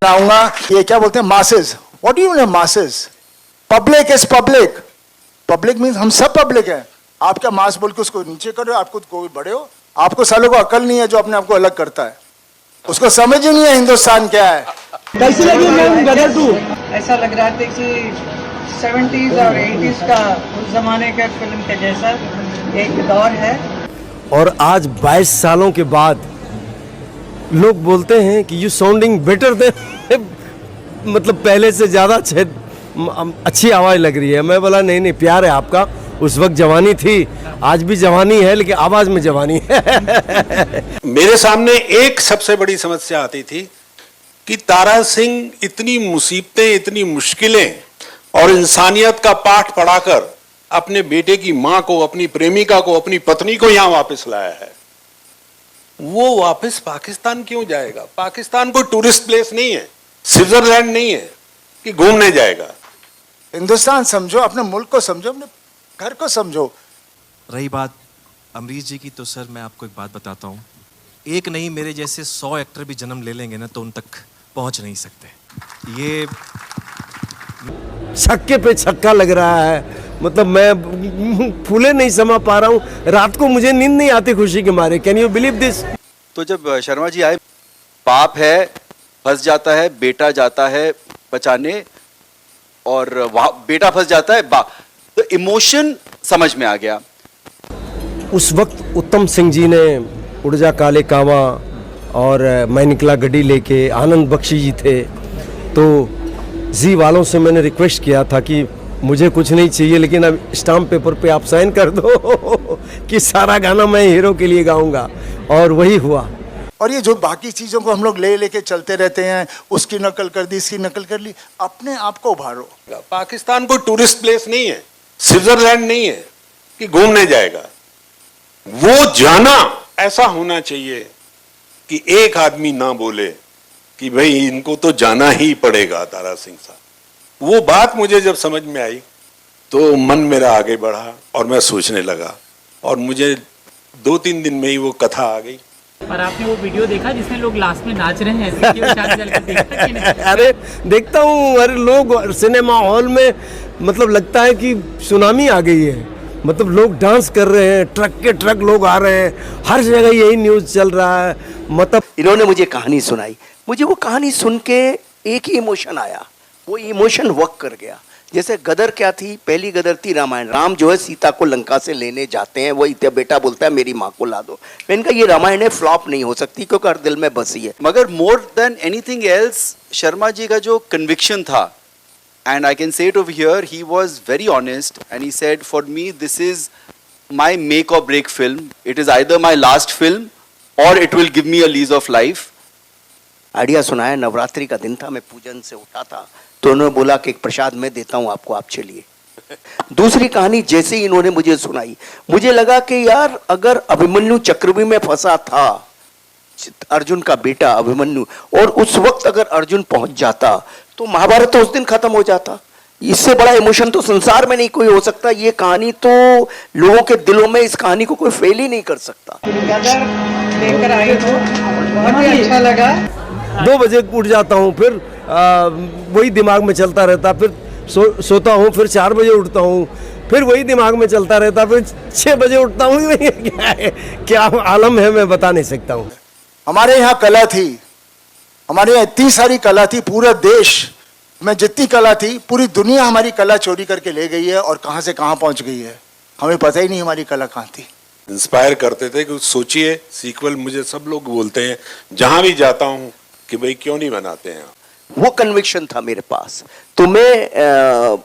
आऊंगा। ये क्या बोलते हैं masses, what do you mean masses? Public is public, public means हम सब पब्लिक है। आप क्या मास बोल के उसको नीचे करो, आप खुद को बड़े हो? आपको सालों को अकल नहीं है जो अपने आप को अलग करता है, उसको समझ ही नहीं है हिंदुस्तान क्या है। कैसी लगी मैम गदर 2? ऐसा लग रहा था कि 70s और 80s का उस जमाने का फिल्म के जैसा एक दौर है। और आज 22 सालों के बाद लोग बोलते हैं कि यू साउंडिंग बेटर देन मतलब पहले से ज़्यादा अच्छी आवाज़ लग रही है। मैं बोला नहीं नहीं, प्यार है आपका, उस वक्त जवानी थी, आज भी जवानी है, लेकिन आवाज़ में जवानी है। मेरे सामने एक सबसे बड़ी समस्या आती थी कि तारा सिंह इतनी मुसीबतें, इतनी मुश्किलें और इंसानियत का पाठ पढ़ाकर अपने बेटे की मां को, अपनी प्रेमिका को, अपनी पत्नी को यहां वापस लाया है। वो वापस पाकिस्तान क्यों जाएगा? पाकिस्तान कोई टूरिस्ट प्लेस नहीं है, स्विट्जरलैंड नहीं है कि घूमने जाएगा। हिंदुस्तान समझो, अपने मुल्क को समझो, अपने घर को समझो। रही बात अमरीश जी की, तो सर मैं आपको एक बात बताता हूँ, एक नहीं मेरे जैसे 100 एक्टर भी जन्म ले लेंगे ना तो उन तक पहुंच नहीं सकते। ये छक्के पे छक्का लग रहा है, मतलब मैं फूले नहीं समा पा रहा हूँ, रात को मुझे नींद नहीं आती खुशी के मारे। Can you believe this? तो जब शर्मा जी आए, बाप है फंस जाता है, बेटा जाता है बचाने और वहां बेटा फंस जाता है, तो इमोशन समझ में आ गया। उस वक्त उत्तम सिंह जी ने उड़ जा काले कावा और मैं निकला गड्डी लेके, आनंद बख्शी जी थे, तो जी वालों से मैंने रिक्वेस्ट किया था कि मुझे कुछ नहीं चाहिए, लेकिन अब स्टाम्प पेपर पे आप साइन कर दो कि सारा गाना मैं हीरो के लिए गाऊंगा, और वही हुआ। और ये जो बाकी चीजों को हम लोग ले लेके चलते रहते हैं, उसकी नकल कर दी, इसकी नकल कर ली, अपने आप को उभारो। पाकिस्तान कोई टूरिस्ट प्लेस नहीं है, स्विट्जरलैंड नहीं है कि घूमने जाएगा। वो जाना ऐसा होना चाहिए कि एक आदमी ना बोले कि भाई इनको तो जाना ही पड़ेगा तारा सिंह साहब। वो बात मुझे जब समझ में आई तो मन मेरा आगे बढ़ा और मैं सोचने लगा, और मुझे 2-3 दिन में ही वो कथा आ गई। और आपने वो वीडियो देखा जिसमें लोग लास्ट में नाच रहे हैं ऐसे कि वो शायद जलकर देखता कि नहीं? अरे देखता हूँ, अरे लोग सिनेमा हॉल में मतलब लगता है कि सुनामी आ गई है, मतलब लोग डांस कर रहे हैं, ट्रक के ट्रक लोग आ रहे हैं, हर जगह यही न्यूज़ चल रहा है। मतलब इन्होंने मुझे कहानी सुनाई, मुझे वो कहानी सुन के एक ही इमोशन आया, वो इमोशन वर्क कर गया। जैसे गदर क्या थी, पहली गदर थी रामायण। राम जो है सीता को लंका से लेने जाते हैं, वही बेटा बोलता है मेरी माँ को ला दो। मैंने कहा ये रामायण है, फ्लॉप नहीं हो सकती क्योंकि हर दिल में बसी है। मगर more than anything else Sharma ji का जो कन्विक्शन था, and I can say it over here, he was very honest and he said, for me this is my make or break film, it is either my last film or it will give me a lease of life. Idea सुनाया, नवरात्रि का दिन था, मैं पूजन से उठा था, तो उन्होंने बोला कि एक प्रसाद मैं देता हूँ आपको, आप चलिए। दूसरी कहानी जैसे ही इन्होंने मुझे सुनाई, मुझे लगा कि यार अगर अभिमन्यु चक्रव्यूह में फंसा था, अर्जुन का बेटा अभिमन्यु, और उस वक्त अगर अर्जुन पहुंच जाता तो महाभारत तो उस दिन खत्म हो जाता। इससे बड़ा इमोशन तो संसार में नहीं कोई हो सकता। ये कहानी तो लोगों के दिलों में, इस कहानी को कोई फेल ही नहीं कर सकता। गदर लेकर आई हो, बहुत ही अच्छा लगा। 2 बजे उठ जाता हूँ, फिर वही दिमाग में चलता रहता, फिर सोता हूँ, फिर 4 बजे उठता हूँ, फिर वही दिमाग में चलता रहता, फिर 6 बजे उठता हूँ। क्या आलम है, मैं बता नहीं सकता हूँ। हमारे यहाँ कला थी, हमारे यहाँ इतनी सारी कला थी, पूरा देश में जितनी कला थी, पूरी दुनिया हमारी कला चोरी करके ले गई है और कहाँ से कहाँ पहुँच गई है, हमें पता ही नहीं हमारी कला कहाँ थी। इंस्पायर करते थे कि सोचिए सीक्वल, मुझे सब लोग बोलते हैं जहां भी जाता हूं कि भाई क्यों नहीं बनाते हैं। वो कन्विक्शन था मेरे पास, तो मैं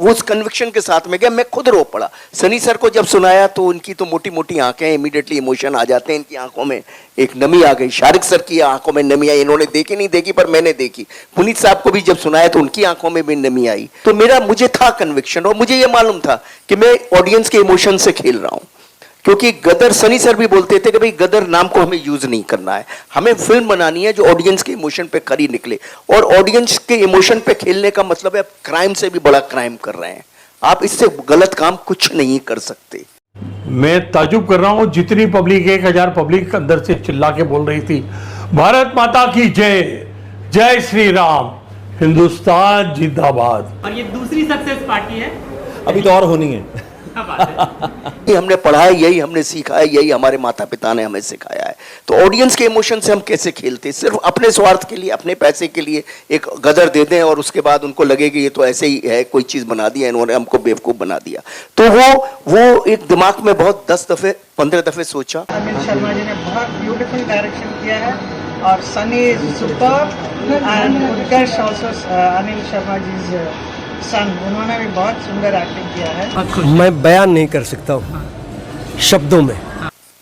उस कन्विक्शन के साथ में गया, मैं खुद रो पड़ा। सनी सर को जब सुनाया तो उनकी तो मोटी मोटी आंखें, इमीडिएटली इमोशन आ जाते हैं, इनकी आंखों में एक नमी आ गई। शारिक सर की आंखों में नमी आई, इन्होंने देखी नहीं देखी पर मैंने देखी। पुनीत साहब को भी जब सुनाया तो उनकी आंखों में भी नमी आई। तो मुझे था कन्विक्शन, और मुझे ये मालूम था कि मैं ऑडियंस के इमोशन से खेल रहा हूँ। क्योंकि गदर, सनी सर भी बोलते थे कि भाई गदर नाम को हमें यूज नहीं करना है, हमें फिल्म बनानी है जो ऑडियंस के इमोशन पे खरी निकले। और ऑडियंस के इमोशन पे खेलने का मतलब है क्राइम से भी बड़ा क्राइम कर रहे हैं आप, इससे गलत काम कुछ नहीं कर सकते। मैं ताजुब कर रहा हूं, जितनी पब्लिक 1000 पब्लिक अंदर से चिल्ला के बोल रही थी भारत माता की जय, जय श्री राम, हिंदुस्तान जिंदाबाद। और ये दूसरी सक्सेस पार्टी है। अभी तो और होनी है। क्या बात है। ये हमने पढ़ा है, यही हमने सीखा है, यही हमारे माता पिता ने हमें सिखाया है। तो ऑडियंस के इमोशन से हम कैसे खेलते हैं? सिर्फ अपने स्वार्थ के लिए, अपने पैसे के लिए एक गदर दे दें और उसके बाद उनको लगे कि ये तो ऐसे ही है, कोई चीज बना दिया इन्होंने, हमको बेवकूफ बना दिया। तो वो एक दिमाग में बहुत 10 दफे 15 दफे सोचा। अनिल शर्मा जी ने बहुत ब्यूटीफुल डायरेक्शन किया है और Sunny super and Utkarsh also Anil Sharma ji son, उन्होंने भी बहुत सुंदर एक्टिंग किया है। मैं बयान नहीं कर सकता हूँ शब्दों में।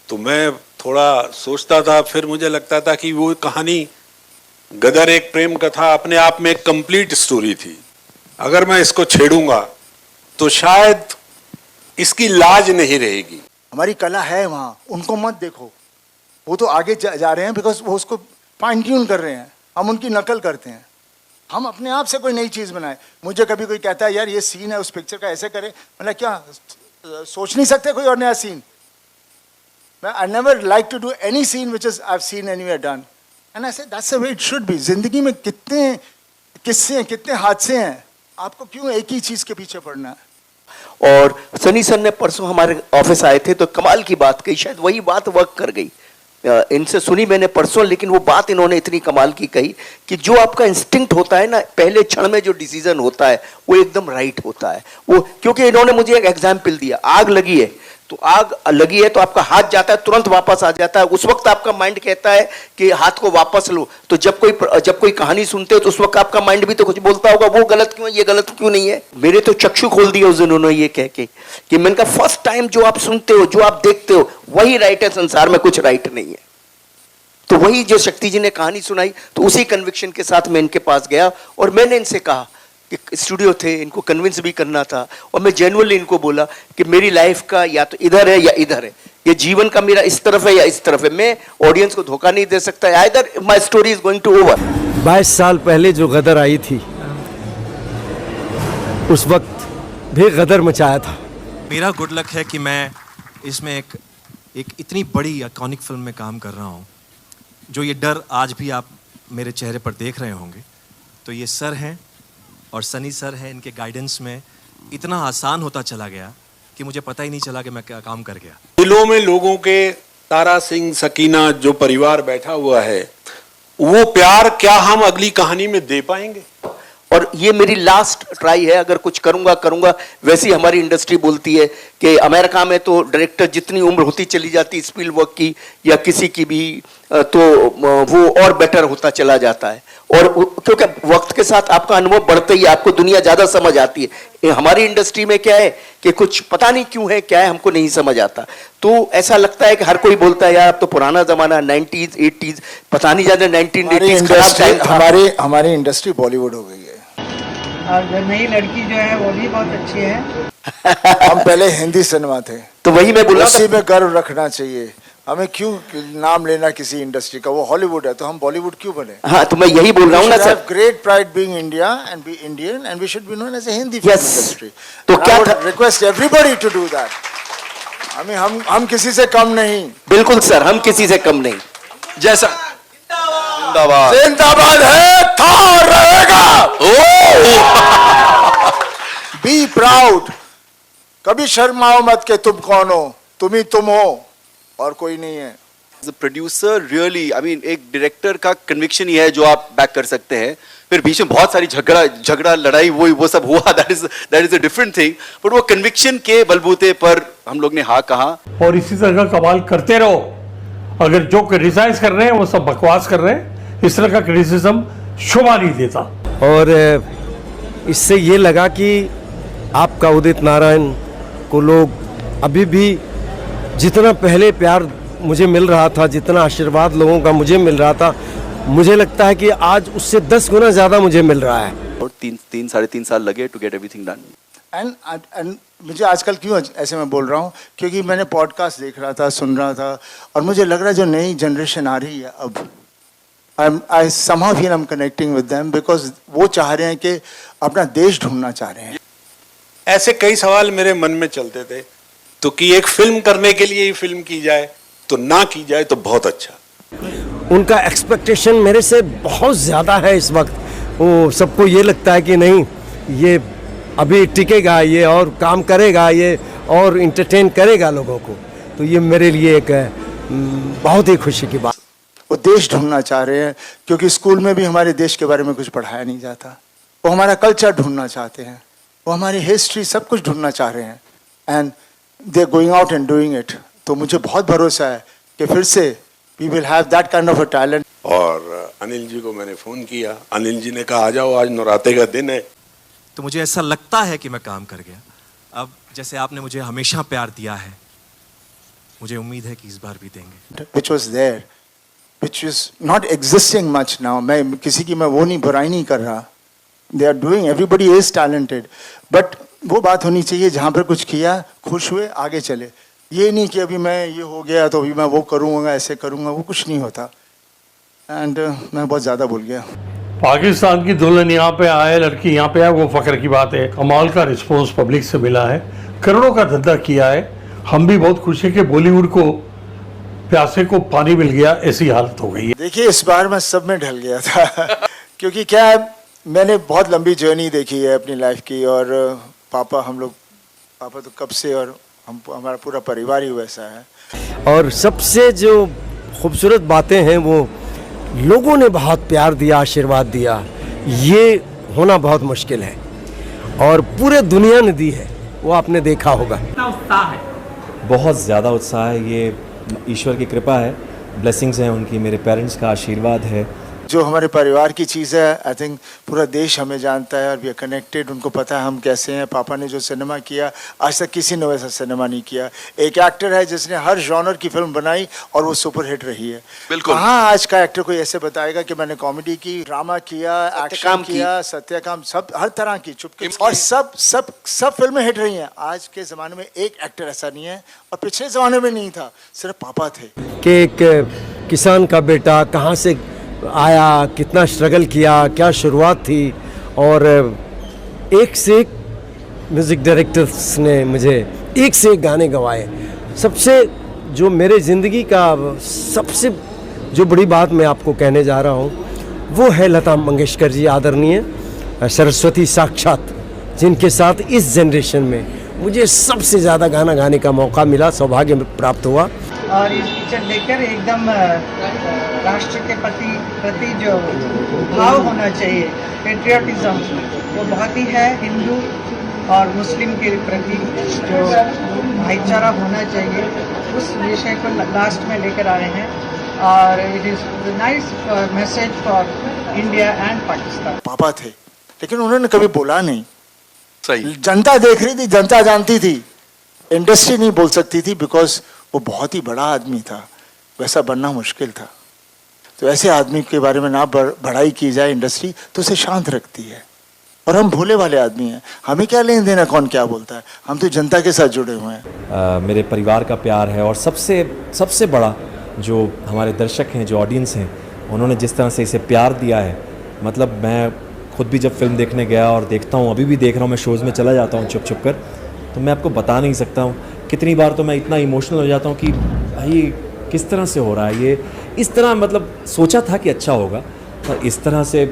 तो मैं थोड़ा सोचता था, फिर मुझे लगता था कि वो कहानी गदर एक प्रेम कथा अपने आप में एक कंप्लीट स्टोरी थी। अगर मैं इसको छेड़ूंगा तो शायद इसकी लाज नहीं रहेगी। हमारी कला है वहाँ, उनको मत देखो, वो तो आगे जा रहे हैं बिकॉज वो उसको फाइन ट्यून कर रहे हैं, हम उनकी नकल करते हैं। हम अपने आप से कोई नई चीज़ बनाए। मुझे कभी कोई कहता है यार ये सीन है उस पिक्चर का, ऐसे करें, मतलब क्या सोच नहीं सकते कोई और नया सीन? मैं I never like to do any scene which is I have seen anywhere done and I say that's the way it should be. जिंदगी में कितने किस्से हैं, कितने हादसे हैं, आपको क्यों एक ही चीज़ के पीछे पड़ना है? और सनी सर ने परसों हमारे ऑफिस आए थे तो कमाल की बात कही, शायद वही बात वर्क कर गई। इनसे सुनी मैंने परसों, लेकिन वो बात इन्होंने इतनी कमाल की कही कि जो आपका इंस्टिंक्ट होता है ना, पहले क्षण में जो डिसीजन होता है वो एकदम राइट होता है। वो क्योंकि इन्होंने मुझे एक एग्जाम्पल दिया, आग लगी है तो आग लगी है तो आपका हाथ जाता है, तुरंत वापस आ जाता है। उस वक्त आपका माइंड कहता है कि हाथ को वापस लो। तो जब कोई कहानी सुनते हो तो उस वक्त आपका माइंड भी तो कुछ बोलता होगा, वो गलत क्यों है, ये गलत क्यों नहीं है। मेरे तो चक्षु खोल दिए उस दिन उन्होंने ये कह के कि मैंने कहा फर्स्ट टाइम जो आप सुनते हो, जो आप देखते हो वही राइट है, संसार में कुछ राइट नहीं है। तो वही जो शक्ति जी ने कहानी सुनाई, तो उसी कन्विक्शन के साथ मैं इनके पास गया और मैंने इनसे कहा कि स्टूडियो थे, इनको कन्विंस भी करना था और मैं जेन्युइनली इनको बोला कि मेरी लाइफ का या तो इधर है या इधर है, ये जीवन का मेरा इस तरफ है या इस तरफ है। मैं ऑडियंस को धोखा नहीं दे सकता, either my story is going to over. 22 साल पहले जो गदर आई थी उस वक्त भी गदर मचाया था। मेरा गुड लक है कि मैं इसमें एक इतनी बड़ी आइकॉनिक फिल्म में काम कर रहा हूँ। जो ये डर आज भी आप मेरे चेहरे पर देख रहे होंगे, तो ये सर हैं और सनी सर हैं, इनके गाइडेंस में इतना आसान होता चला गया कि मुझे पता ही नहीं चला कि मैं क्या काम कर गया। दिलों में लोगों के तारा सिंह, सकीना जो परिवार बैठा हुआ है, वो प्यार क्या हम अगली कहानी में दे पाएंगे? और ये मेरी लास्ट ट्राई है, अगर कुछ करूंगा। वैसी हमारी इंडस्ट्री बोलती है कि अमेरिका में तो डायरेक्टर जितनी उम्र होती चली जाती स्पीलबर्ग की या किसी की भी, तो वो और बेटर होता चला जाता है। और क्योंकि वक्त के साथ आपका अनुभव बढ़ता ही, आपको दुनिया ज्यादा समझ आती है। हमारी इंडस्ट्री में क्या है कि कुछ पता नहीं क्यों है, क्या है हमको नहीं समझ आता। तो ऐसा लगता है कि हर कोई बोलता है यार अब तो पुराना जमाना 90s 80s, पता नहीं ज्यादा 1980s खराब टाइम था। हमारी इंडस्ट्री बॉलीवुड हो गई है और जो नई लड़की जो है वो भी बहुत अच्छी है। हम पहले हिंदी सिनेमा थे, तो वही मैं बोल रहा उसी था। में गर्व रखना चाहिए। हमें क्यों नाम लेना किसी इंडस्ट्री का? वो हॉलीवुड है तो हम बॉलीवुड क्यों बने? हाँ, तो मैं यही बोल रहा हूँ ना sir. Great pride being India and be Indian and we should be known as a Hindi Yes. Industry. तो क्या था? Request everybody to do that. हम किसी से कम नहीं। बिल्कुल सर, हम किसी से कम नहीं। जैसा जिंदाबाद जिंदाबाद है, था और रहेगा। बी प्राउड, कभी शर्माओ मत के तुम कौन हो, तुम ही तुम हो और कोई नहीं है। As a producer really, I mean एक डायरेक्टर का कन्विक्शन ही है जो आप बैक कर सकते हैं। फिर बीच में बहुत सारी झगड़ा लड़ाई वो सब हुआ, that is a different thing, but वो कन्विक्शन के बलबूते पर हम लोग ने हाँ कहा। और इसी तरह का कमाल करते रहो। अगर जो क्रिटिसाइज कर रहे हैं वो सब बकवास कर रहे हैं, इस तरह का क्रिटिसिज्म शोभा नहीं देता। और इससे ये लगा कि आपका उदित नारायण को लोग अभी भी जितना पहले प्यार मुझे मिल रहा था, जितना आशीर्वाद लोगों का मुझे मिल रहा था, मुझे लगता है कि आज उससे 10 गुना ज़्यादा मुझे मिल रहा है। और 3-3.5 साल लगे to get everything done. And मुझे आजकल क्यों ऐसे मैं बोल रहा हूँ, क्योंकि मैंने पॉडकास्ट देख रहा था, सुन रहा था, और मुझे लग रहा है जो नई जनरेशन आ रही है अब, आई somehow feel I'm connecting with them because वो चाह रहे हैं कि अपना देश ढूंढना चाह रहे हैं। ऐसे कई सवाल मेरे मन में चलते थे, तो कि एक फिल्म करने के लिए ही फिल्म की जाए तो ना की जाए तो बहुत अच्छा। उनका एक्सपेक्टेशन मेरे से बहुत ज़्यादा है इस वक्त। वो सबको ये लगता है कि नहीं, ये अभी टिकेगा, ये और काम करेगा, ये और इंटरटेन करेगा लोगों को। तो ये मेरे लिए एक बहुत ही खुशी की बात। वो देश ढूंढना चाह रहे हैं, क्योंकि स्कूल में भी हमारे देश के बारे में कुछ पढ़ाया नहीं जाता। वो हमारा कल्चर ढूंढना चाहते हैं, वो हमारी हिस्ट्री सब कुछ ढूंढना चाह रहे हैं, and they going out and doing it. तो मुझे बहुत भरोसा है कि फिर से we will have that kind of a talent. और अनिल जी को मैंने फोन किया, अनिल जी ने कहा आ जाओ, आज नवरात्रे का दिन है। तो मुझे ऐसा लगता है कि मैं काम कर गया। अब जैसे आपने मुझे हमेशा प्यार दिया है, मुझे उम्मीद है कि इस बार भी देंगे। Which was there, which is not existing much now. मैं किसी की मैं वो नहीं बुराई नहीं कर रहा। They are doing, everybody is talented, but वो बात होनी चाहिए जहाँ पर कुछ किया, खुश हुए, आगे चले। ये नहीं कि अभी मैं ये हो गया तो अभी मैं वो करूँगा, ऐसे करूँगा, वो कुछ नहीं होता। एंड मैं बहुत ज़्यादा भूल गया। पाकिस्तान की दुल्हन यहाँ पे आए, लड़की यहाँ पे आए, वो फख्र की बात है। कमाल का रिस्पॉन्स पब्लिक से मिला है, करोड़ों का धंधा किया है। हम भी बहुत खुश हैं कि बॉलीवुड को प्यासे को पानी मिल गया, ऐसी हालत हो गई है। देखिए, इस बार मैं सब में ढल गया था क्योंकि क्या है, मैंने बहुत लंबी जर्नी देखी है अपनी लाइफ की, और पापा तो कब से, और हमारा पूरा परिवार ही वैसा है। और सबसे जो खूबसूरत बातें हैं, वो लोगों ने बहुत प्यार दिया, आशीर्वाद दिया। ये होना बहुत मुश्किल है, और पूरे दुनिया ने दी है, वो आपने देखा होगा। कितना उत्साह है? बहुत ज़्यादा उत्साह है। ये ईश्वर की कृपा है, ब्लेसिंग्स हैं उनकी, मेरे पेरेंट्स का आशीर्वाद है। जो हमारे परिवार की चीज़ है, आई थिंक पूरा देश हमें जानता है, और वी आर कनेक्टेड। उनको पता है हम कैसे हैं। पापा ने जो सिनेमा किया, आज तक किसी ने वैसा सिनेमा नहीं किया। एक एक्टर है जिसने हर जॉनर की फिल्म बनाई और वो सुपर हिट रही है। बिल्कुल। कहाँ आज का एक्टर कोई ऐसे बताएगा कि मैंने कॉमेडी की, ड्रामा किया, एक्शन किया, सत्यकाम, सब हर तरह की, चुपके, और सब सब सब फिल्में हिट रही हैं। आज के ज़माने में एक एक्टर ऐसा नहीं है, और पिछले ज़माने में नहीं था, सिर्फ पापा थे। कि एक किसान का बेटा कहाँ से आया, कितना स्ट्रगल किया, क्या शुरुआत थी, और एक से एक म्यूज़िक डायरेक्टर्स ने मुझे एक से एक गाने गवाए। सबसे जो मेरे ज़िंदगी का सबसे जो बड़ी बात मैं आपको कहने जा रहा हूँ, वो है लता मंगेशकर जी, आदरणीय सरस्वती साक्षात, जिनके साथ इस जनरेशन में मुझे सबसे ज़्यादा गाना गाने का मौका मिला, सौभाग्य प्राप्त हुआ। और ये पिक्चर देखकर एकदम राष्ट्र के प्रति जो भाव होना चाहिए, पेट्रियाटिज्म, वो बहुत ही है। हिंदू और मुस्लिम के प्रति जो भाईचारा होना चाहिए, उस विषय को लास्ट में लेकर आए हैं। और it is nice message for India and Pakistan. पापा थे, लेकिन उन्होंने कभी बोला नहीं। सही। जनता देख रही थी, जनता जानती थी, इंडस्ट्री नहीं बोल सकती थी, बिकॉज वो बहुत ही बड़ा आदमी था, वैसा बनना मुश्किल था। तो ऐसे आदमी के बारे में ना बढ़ाई की जाए इंडस्ट्री, तो उसे शांत रखती है। और हम भोले वाले आदमी हैं, हमें क्या लेन देना कौन क्या बोलता है, हम तो जनता के साथ जुड़े हुए हैं। मेरे परिवार का प्यार है, और सबसे बड़ा जो हमारे दर्शक हैं, जो ऑडियंस हैं, उन्होंने जिस तरह से इसे प्यार दिया है। मतलब मैं खुद भी जब फिल्म देखने गया, और देखता हूँ, अभी भी देख रहा हूँ, मैं शोज़ में चला जाता हूँ छुप छुप कर, तो मैं आपको बता नहीं सकता हूँ कितनी बार तो मैं इतना इमोशनल हो जाता हूँ कि भाई किस तरह से हो रहा है ये। इस तरह मतलब सोचा था कि अच्छा होगा, पर इस तरह से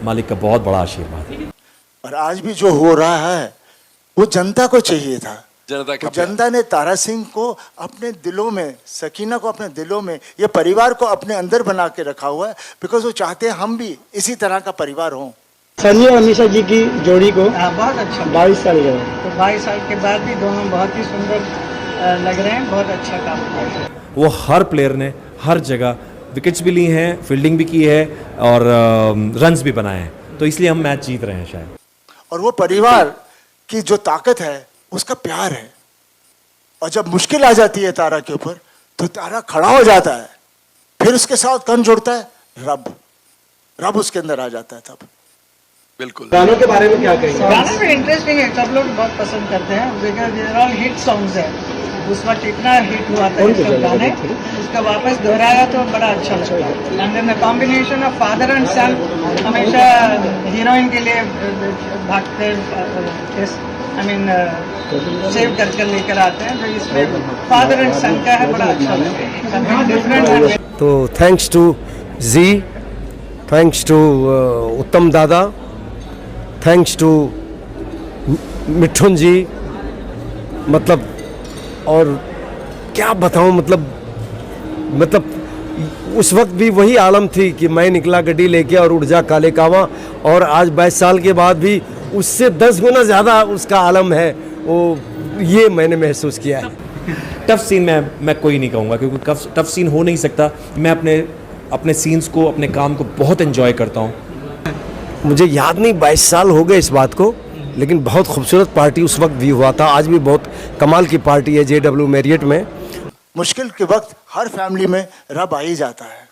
मालिक का बहुत बड़ा आशीर्वाद है। और आज भी जो हो रहा है वो जनता को चाहिए था। जनता ने तारा सिंह को अपने दिलों में, सकीना को अपने दिलों में, ये परिवार को अपने अंदर बना के रखा हुआ है, बिकॉज वो चाहते हैं हम भी इसी तरह का परिवार हों। सनी और अमीषा जी की जोड़ी को बहुत अच्छा 22 साल गए, तो 22 साल के बाद भी दोनों बहुत ही सुंदर लग रहे हैं। बहुत अच्छा काम कर रहे हैं। वो हर प्लेयर ने हर जगह विकेट्स भी ली हैं, फील्डिंग भी की है, और रन्स भी बनाए हैं, तो इसलिए हम मैच जीत रहे हैं शायद। और वो परिवार की जो ताकत है, उसका प्यार है। और जब मुश्किल आ जाती है तारा के ऊपर, तो तारा खड़ा हो जाता है, फिर उसके साथ कौन जुड़ता है? रब उसके अंदर आ जाता है तब। बिल्कुल। गानों के बारे में क्या कहेंगे? गाना भी इंटरेस्टिंग है, सब लोग बहुत पसंद करते हैं, बिकॉज ऑल हिट सॉन्ग्स है। उस वक्त इतना हिट हुआ था ये सब गाने, उसका वापस दोहराया तो बड़ा अच्छा लगता है। And then the combination of father and son, हमेशा हीरोइन के लिए भागते, आई मीन सेव कर लेकर आते हैं, तो इसमें फादर एंड सन का है, बड़ा अच्छा लगता है। तो thanks to ji, thanks to Uttam Dada, thanks to Mithun जी, मतलब और क्या बताऊं, मतलब उस वक्त भी वही आलम थी कि मैं निकला गड्डी लेके और उड़ जा काले कावा, और आज 22 साल के बाद भी उससे 10 गुना ज़्यादा उसका आलम है, वो ये मैंने महसूस किया है। टफ सीन मैं कोई नहीं कहूँगा, क्योंकि टफ सीन हो नहीं सकता। मैं अपने सीन्स को, अपने काम को बहुत एंजॉय करता हूँ। मुझे याद नहीं 22 साल हो गए इस बात को, लेकिन बहुत खूबसूरत पार्टी उस वक्त भी हुआ था। आज भी बहुत कमाल की पार्टी है JW मैरियट में। मुश्किल के वक्त हर फैमिली में रब आ ही जाता है,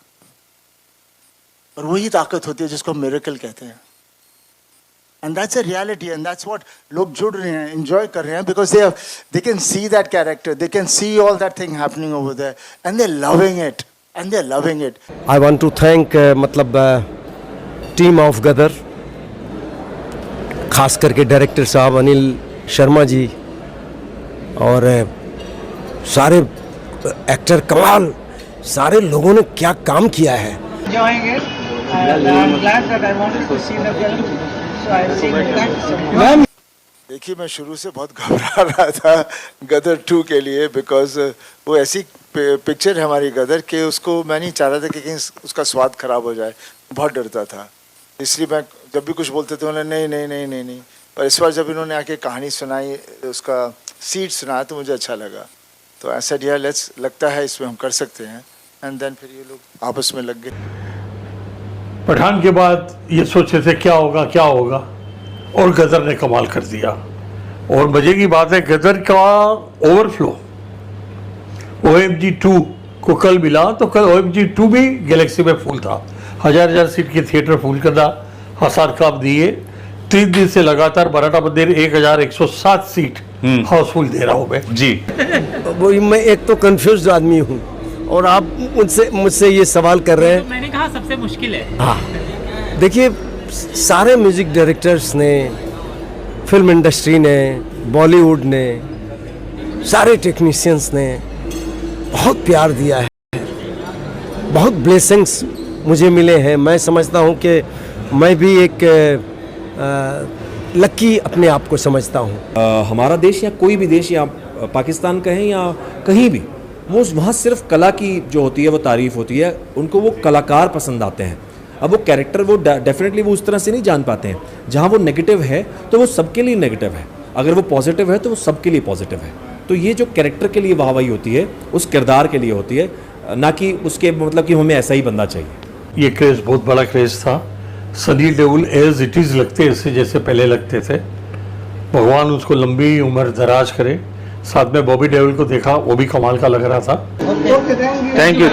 और वही ताकत होती है जिसको मिरेकल कहते हैं। And that's a reality, and that's what लोग जुड़ रहे हैं, एंजॉय कर रहे हैं, because they can see that character, they can see all that thing happening over there, and they are loving it. I want to thank team of Gadar, खास करके director साहब अनिल शर्मा जी, और सारे एक्टर कमाल, सारे लोगों ने क्या काम किया है। Enjoying it, and I'm glad that I wanted to see the film, so I've seen it. Thanks so much. देखिए, मैं शुरू से बहुत घबरा रहा था गदर 2 के लिए, बिकॉज वो ऐसी पिक्चर है हमारी गदर के, उसको मैं नहीं चाह रहा था कि कहीं उसका स्वाद खराब हो जाए, बहुत डरता था। इसलिए मैं जब भी कुछ बोलते थे उन्होंने नहीं, और इस बार जब इन्होंने आके कहानी सुनाई, उसका सीड सुनाया, तो मुझे अच्छा लगा। तो ऐसा डियर लेट्स, लगता है इसमें हम कर सकते हैं, एंड देन फिर ये लोग आपस में लग गए। पठान के बाद ये सोचे थे क्या होगा, और गदर ने कमाल कर दिया। और मजे की बात है, गदर का ओवरफ्लो OMG 2 को कल मिला, तो कल OMG 2 भी गैलेक्सी में फुल था। 1000 सीट के थिएटर फुल करना हसार काब दिए। 3 दिन से लगातार मराठा मंदिर 1107 सीट हाउसफुल दे रहा हूँ मैं जी। वो मैं एक तो कंफ्यूज आदमी हूँ, और आप मुझसे ये सवाल कर रहे हैं। तो मैंने कहा सबसे मुश्किल है। हाँ, देखिए, सारे म्यूजिक डायरेक्टर्स ने, फिल्म इंडस्ट्री ने, बॉलीवुड ने, सारे टेक्नीशियंस ने बहुत प्यार दिया है, बहुत ब्लेसिंग्स मुझे मिले हैं। मैं समझता हूँ कि मैं भी एक लकी अपने आप को समझता हूँ। हमारा देश या कोई भी देश, या पाकिस्तान कहें या कहीं भी, वो वहाँ सिर्फ कला की जो होती है वो तारीफ होती है, उनको वो कलाकार पसंद आते हैं। अब वो कैरेक्टर वो डेफिनेटली वो उस तरह से नहीं जान पाते हैं। जहाँ वो नेगेटिव है तो वो सबके लिए नेगेटिव है, अगर वो पॉजिटिव है तो वो सबके लिए पॉजिटिव है। तो ये जो कैरेक्टर के लिए वाहवाही होती है, उस किरदार के लिए होती है, ना कि उसके मतलब कि हमें ऐसा ही बंदा चाहिए। ये क्रेज़ बहुत बड़ा क्रेज़ था। Sunny Deol as it is लगते ऐसे जैसे पहले लगते थे। भगवान उसको लंबी उम्र दराज करे। साथ में बॉबी देओल को देखा, वो भी कमाल का लग रहा था। Okay, thank you. Thank you.